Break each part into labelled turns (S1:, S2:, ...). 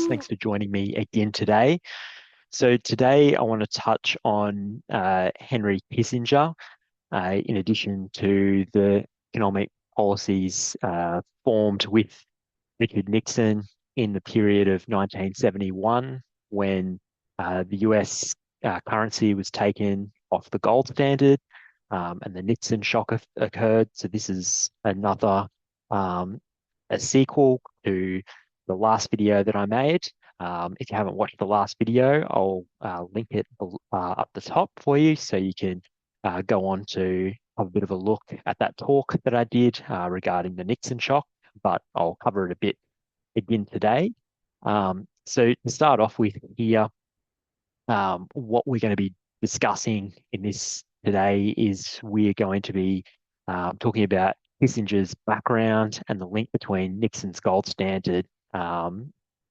S1: guys. Thanks for joining me again today. So today I want to touch on Henry Kissinger, in addition to the economic policies formed with Richard Nixon in the period of 1971, when the US currency was taken off the gold standard, and the Nixon shock occurred. So this is another um, a sequel to the last video that I made. If you haven't watched the last video, I'll link it up the top for you, so you can go on to have a bit of a look at that talk that I did regarding the Nixon shock, but I'll cover it a bit again today. So to start off with here, what we're going to be discussing in this today is we're going to be talking about Kissinger's background and the link between Nixon's gold standard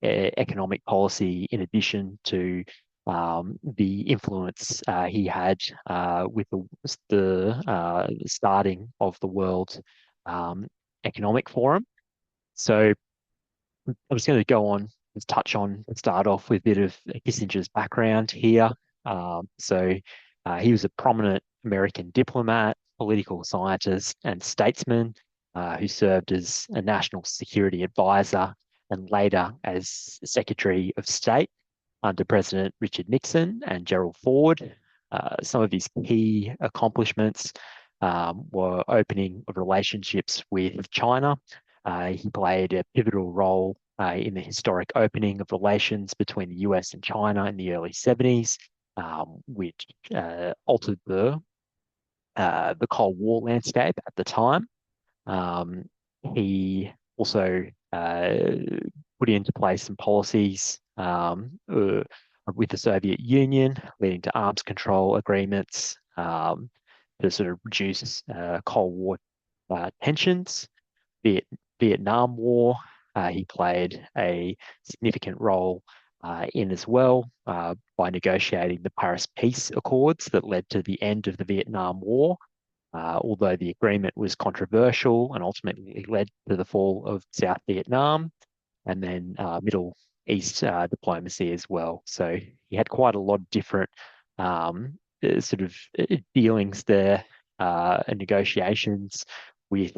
S1: economic policy, in addition to the influence he had with the starting of the World Economic Forum. So I'm just going to go on and touch on and start off with a bit of Kissinger's background here. He was a prominent American diplomat, political scientist, and statesman who served as a national security advisor and later as Secretary of State under President Richard Nixon and Gerald Ford. Some of his key accomplishments were opening of relationships with China. He played a pivotal role in the historic opening of relations between the US and China in the early 70s, which altered the Cold War landscape at the time. He also put into place some policies with the Soviet Union, leading to arms control agreements to sort of reduce Cold War tensions. Vietnam War, he played a significant role in as well by negotiating the Paris Peace Accords that led to the end of the Vietnam War. Although the agreement was controversial and ultimately led to the fall of South Vietnam, and then Middle East diplomacy as well. So he had quite a lot of different sort of dealings there and negotiations with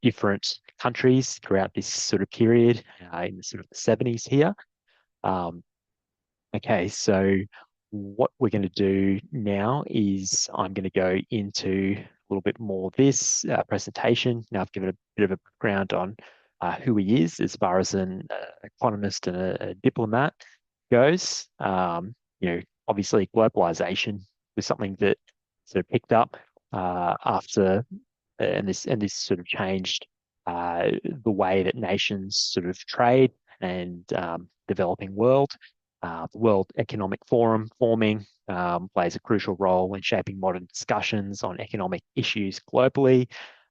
S1: different countries throughout this sort of period in the sort of the 70s here. Um, okay, so what we're going to do now is I'm going to go into a little bit more of this presentation. Now I've given a bit of a background on who he is as far as an economist and a diplomat goes. Obviously globalization was something that sort of picked up after, and this sort of changed the way that nations sort of trade and developing world. The World Economic Forum forming plays a crucial role in shaping modern discussions on economic issues globally.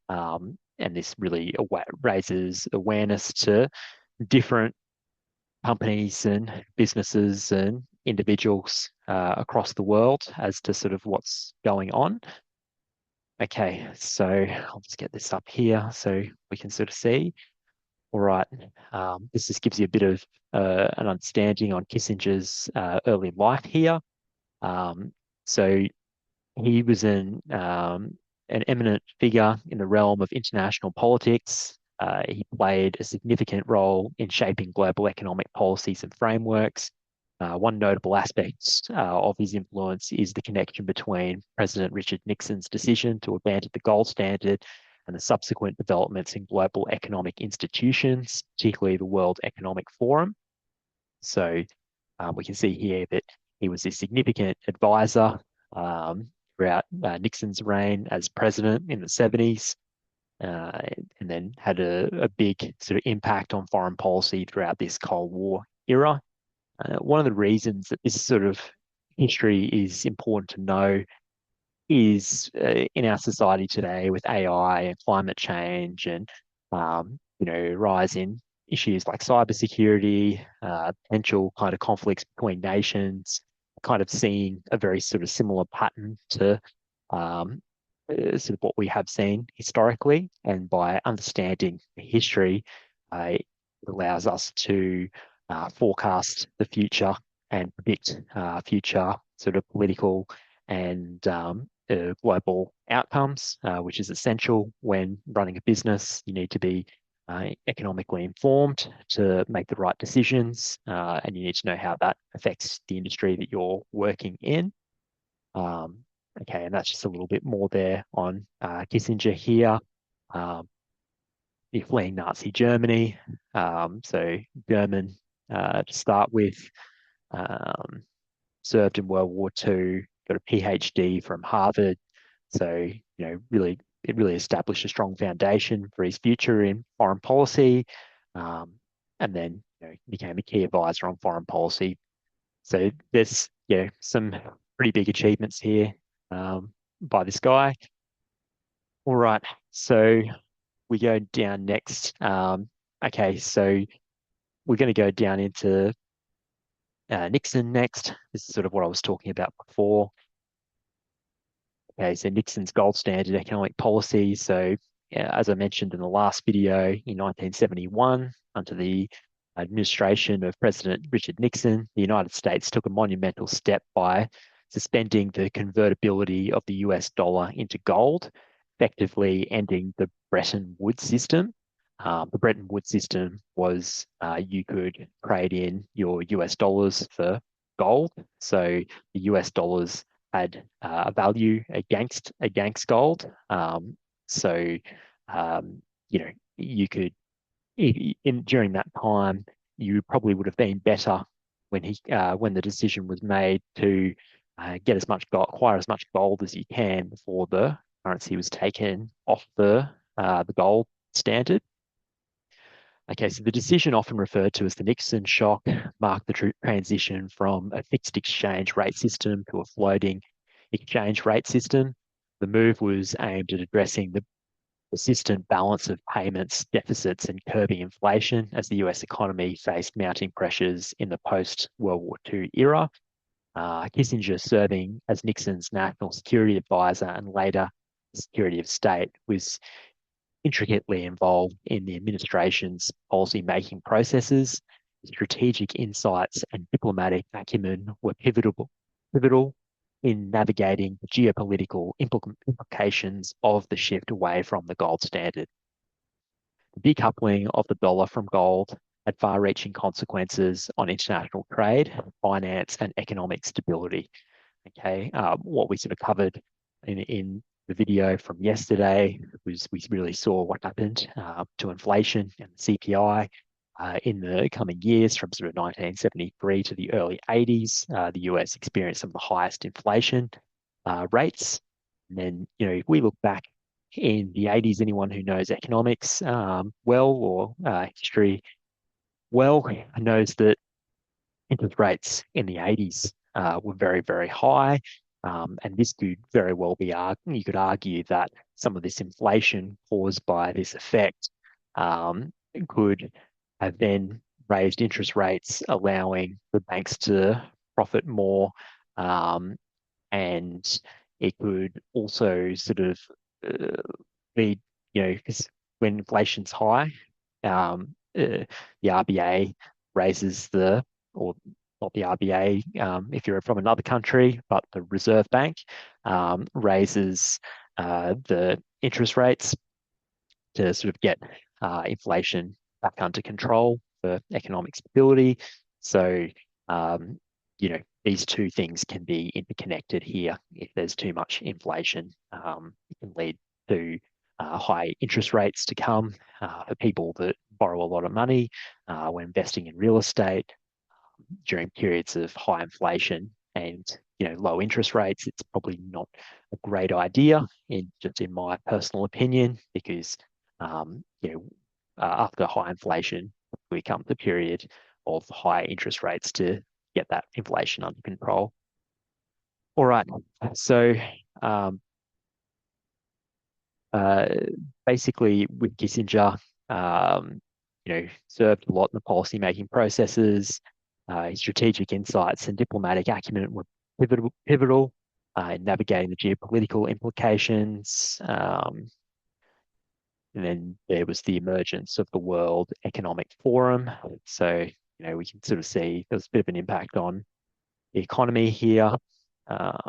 S1: And this really raises awareness to different companies and businesses and individuals across the world as to sort of what's going on. Okay, so I'll just get this up here so we can sort of see. All right, this just gives you a bit of an understanding on Kissinger's early life here. So he was an eminent figure in the realm of international politics. He played a significant role in shaping global economic policies and frameworks. One notable aspect of his influence is the connection between President Richard Nixon's decision to abandon the gold standard and the subsequent developments in global economic institutions, particularly the World Economic Forum. So we can see here that he was a significant advisor throughout Nixon's reign as president in the 70s, and then had a big sort of impact on foreign policy throughout this Cold War era. One of the reasons that this sort of history is important to know is in our society today with AI and climate change and rise in issues like cybersecurity, potential kind of conflicts between nations, kind of seeing a very sort of similar pattern to sort of what we have seen historically. And by understanding the history, it allows us to forecast the future and predict future sort of political and global outcomes, which is essential when running a business. You need to be economically informed to make the right decisions, and you need to know how that affects the industry that you're working in. Um, okay, and that's just a little bit more there on Kissinger here. Um, you're fleeing Nazi Germany. So German, to start with, um, served in World War II, got a PhD from Harvard. So, really, it really established a strong foundation for his future in foreign policy. Um, and then, became a key advisor on foreign policy. So there's, some pretty big achievements here by this guy. All right, so we go down next. Okay, so we're going to go down into Nixon next. This is sort of what I was talking about before. Okay, so Nixon's gold standard economic policy. So, as I mentioned in the last video, in 1971, under the administration of President Richard Nixon, the United States took a monumental step by suspending the convertibility of the US dollar into gold, effectively ending the Bretton Woods system. The Bretton Woods system was you could trade in your US dollars for gold. So the US dollars had a value against gold. So you could during that time you probably would have been better when the decision was made to get as much gold, acquire as much gold as you can before the currency was taken off the gold standard. Okay, so the decision, often referred to as the Nixon shock, marked the transition from a fixed exchange rate system to a floating exchange rate system. The move was aimed at addressing the persistent balance of payments, deficits, and curbing inflation as the US economy faced mounting pressures in the post-World War II era. Kissinger, serving as Nixon's national security advisor and later Secretary of State, was intricately involved in the administration's policy-making processes. Strategic insights and diplomatic acumen were pivotal in navigating the geopolitical implications of the shift away from the gold standard. The decoupling of the dollar from gold had far-reaching consequences on international trade, finance, and economic stability. Okay, what we sort of covered in the video from yesterday was we really saw what happened to inflation and CPI in the coming years from sort of 1973 to the early 80s. The US experienced some of the highest inflation rates. And then, if we look back in the 80s, anyone who knows economics well or history well knows that interest rates in the 80s were very, very high. And this could very well be, you could argue that some of this inflation caused by this effect could have then raised interest rates, allowing the banks to profit more. And it could also sort of be, because when inflation's high, the RBA raises or not the RBA, if you're from another country, but the Reserve Bank raises the interest rates to sort of get inflation back under control for economic stability. So, these two things can be interconnected here. If there's too much inflation, it can lead to high interest rates to come for people that borrow a lot of money when investing in real estate during periods of high inflation and low interest rates. It's probably not a great idea, just in my personal opinion, because after high inflation, we come to a period of high interest rates to get that inflation under control. All right, so um, uh, basically with Kissinger, served a lot in the policy-making processes. His strategic insights and diplomatic acumen were pivotal in navigating the geopolitical implications. And then there was the emergence of the World Economic Forum. So, we can sort of see there's a bit of an impact on the economy here. Um,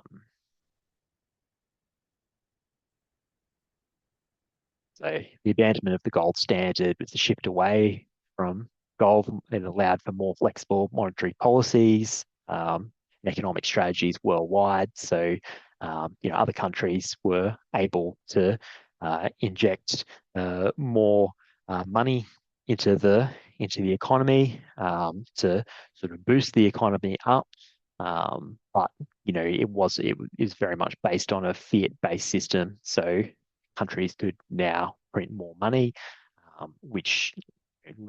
S1: So the abandonment of the gold standard was a shift away from gold and allowed for more flexible monetary policies and economic strategies worldwide. So, other countries were able to inject more money into the economy to sort of boost the economy up. But it was very much based on a fiat-based system. So countries could now print more money, which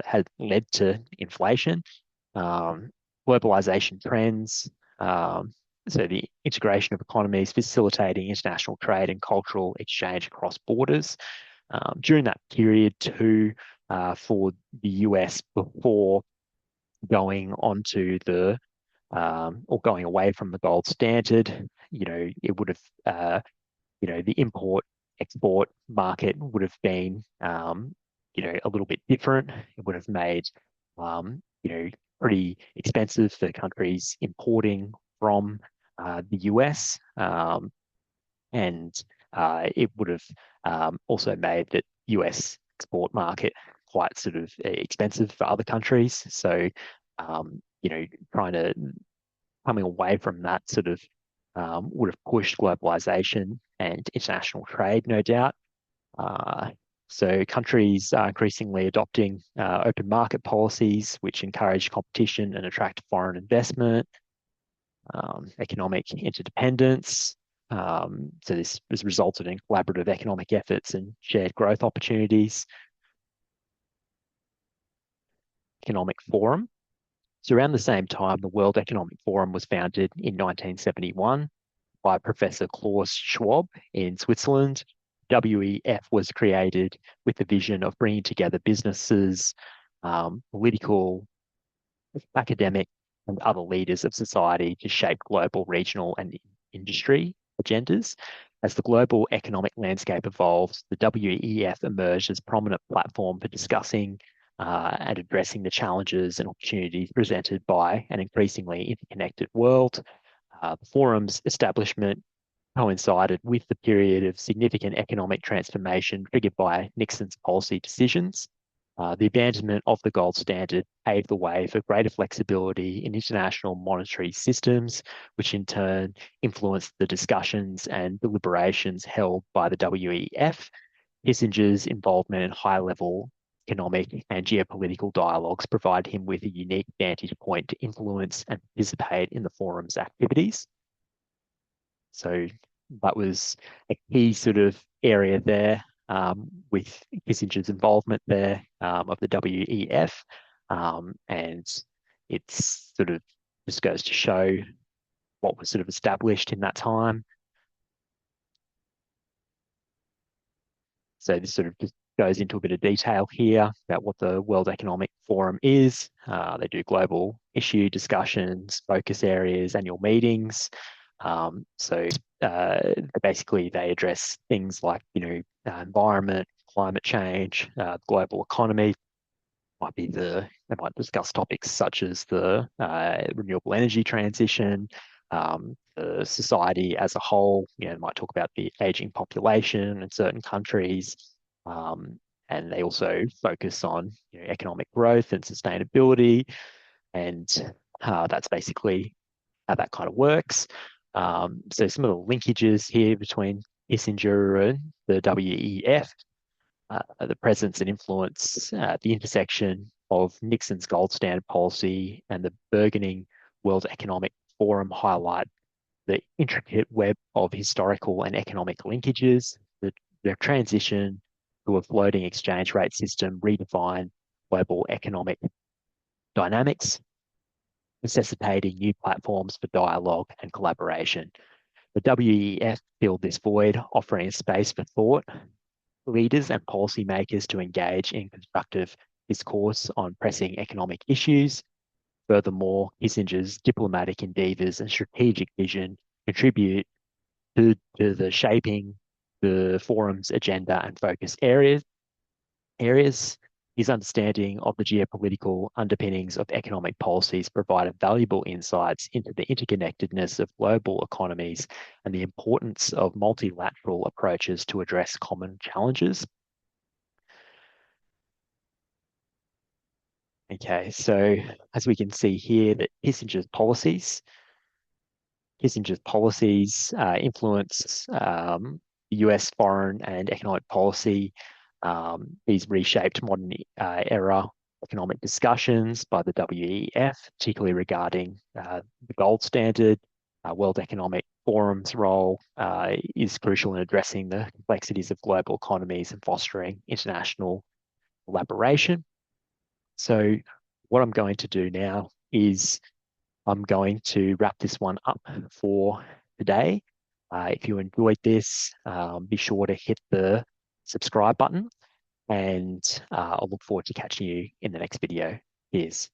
S1: had led to inflation. Um, Globalization trends, um, so the integration of economies, facilitating international trade and cultural exchange across borders. During that period, too, for the US before going onto the or going away from the gold standard, it would have the import export market would have been, a little bit different. It would have made, pretty expensive for countries importing from the US, and it would have also made that US export market quite sort of expensive for other countries. So, trying to coming away from that sort of would have pushed globalization and international trade, no doubt. Uh, so countries are increasingly adopting open market policies, which encourage competition and attract foreign investment, economic interdependence. So this has resulted in collaborative economic efforts and shared growth opportunities. Economic Forum. So around the same time, the World Economic Forum was founded in 1971 by Professor Klaus Schwab in Switzerland. WEF was created with the vision of bringing together businesses, political, academic, and other leaders of society to shape global, regional, and industry agendas. As the global economic landscape evolves, the WEF emerged as a prominent platform for discussing and addressing the challenges and opportunities presented by an increasingly interconnected world. The forum's establishment coincided with the period of significant economic transformation triggered by Nixon's policy decisions. The abandonment of the gold standard paved the way for greater flexibility in international monetary systems, which in turn influenced the discussions and deliberations held by the WEF. Kissinger's involvement in high-level economic and geopolitical dialogues provide him with a unique vantage point to influence and participate in the forum's activities. So that was a key sort of area there with Kissinger's involvement there of the WEF. And it's sort of just goes to show what was sort of established in that time. So this sort of just goes into a bit of detail here about what the World Economic Forum is. They do global issue discussions, focus areas, annual meetings. Basically they address things like, environment, climate change, global economy. They might discuss topics such as the renewable energy transition, the society as a whole. They might talk about the aging population in certain countries, and they also focus on economic growth and sustainability, and that's basically how that kind of works. So some of the linkages here between Kissinger and the WEF, the presence and influence at the intersection of Nixon's gold standard policy and the burgeoning World Economic Forum highlight the intricate web of historical and economic linkages. The transition to a floating exchange rate system redefined global economic dynamics, necessitating new platforms for dialogue and collaboration. The WEF filled this void, offering a space for thought, leaders and policymakers to engage in constructive discourse on pressing economic issues. Furthermore, Kissinger's diplomatic endeavours and strategic vision contribute to the shaping the forum's agenda and focus areas. His understanding of the geopolitical underpinnings of economic policies provided valuable insights into the interconnectedness of global economies and the importance of multilateral approaches to address common challenges. Okay, so as we can see here, that Kissinger's policies influence US foreign and economic policy. These reshaped modern era economic discussions by the WEF, particularly regarding the gold standard. World Economic Forum's role is crucial in addressing the complexities of global economies and fostering international collaboration. So, what I'm going to do now is I'm going to wrap this one up for today. If you enjoyed this, be sure to hit the subscribe button, and I'll look forward to catching you in the next video. Cheers.